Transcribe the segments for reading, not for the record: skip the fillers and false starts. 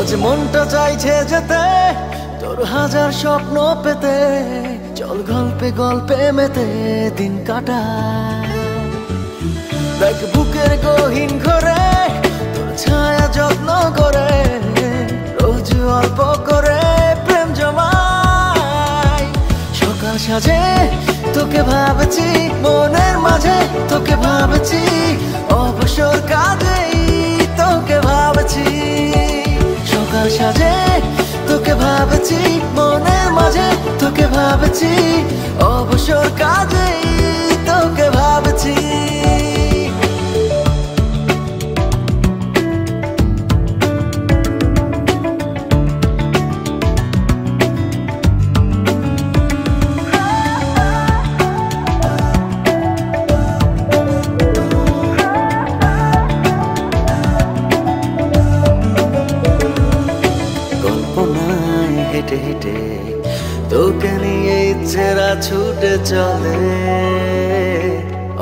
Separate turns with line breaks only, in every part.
আজ মনটা চাইছে যেতে তোর হাজার স্বপ্ন পেতে, চল গল্পে গল্পে মেতে দিন কাটাই। দেখ বুকের গহীন ঘরে তোর ছায়া যত্ন করে, রোজ অল্প করে প্রেম জমাই। সকাল সাজে তোকে ভাবছি, মনের মাঝে তোকে ভাবছি, অবসর কাজেই তোকে ভাবছি। সকাল সাজে তোকে ভাবছি, মনের মাঝে তোকে ভাবছি, অবসর কাজেই তোকে ভাবছি। হেঁটে হেঁটে তোকে নিয়ে ইচ্ছেরা ছুটে চলে,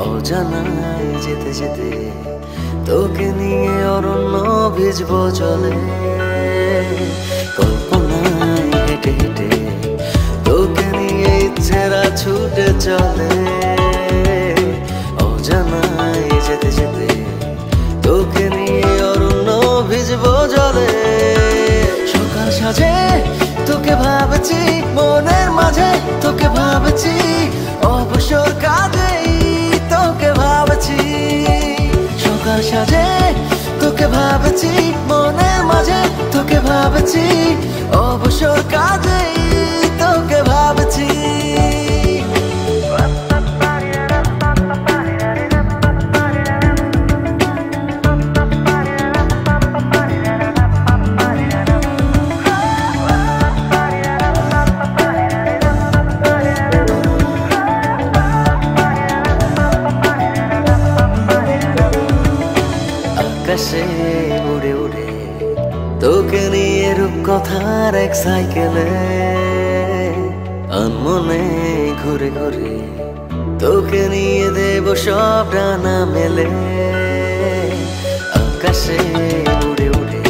অজানায় যেতে যেতে তোকে নিয়ে অরণ্য ভিজবো চলে। কল্পনায় হেঁটে হেঁটে তোকে নিয়ে ইচ্ছেরা ছুটে চলে, অজানায় যেতে যেতে তোকে নিয়ে অরণ্য ভিজবো জলে। সকাল সাজে তোকে ভাবছি, মনের মাঝে তোকে ভাবছি, অবসর কাজেই তোকে ভাবছি। সকাল সাজে তোকে ভাবছি, মনের মাঝে তোকে ভাবছি, অবসর কাজেই তোকে ভাবছি। আকাশে উড়ে উড়ে তোকে নিয়ে রূপকথার এক সাইকেলে, আনমনে ঘুরে ঘুরে তোকে নিয়ে দেব সব ডানা মেলে। আকাশে উড়ে উড়ে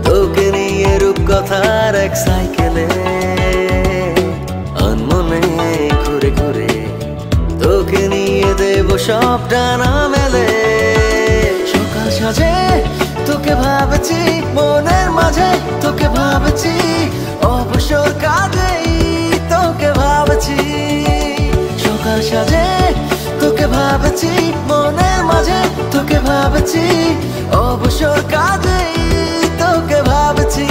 তোকে নিয়ে রূপকথার এক সাইকেলে, আনমনে ঘুরে ঘুরে তোকে নিয়ে দেব সব ডানা মেলে। সাজে তোকে ভাবছি, মনের মাঝে তোকে ভাবছি, অবসর কাজেই তোকে ভাবছি। সকাল সাজে তোকে ভাবছি, মনের মাঝে তোকে ভাবছি, অবসর কাজেই তোকে ভাবছি।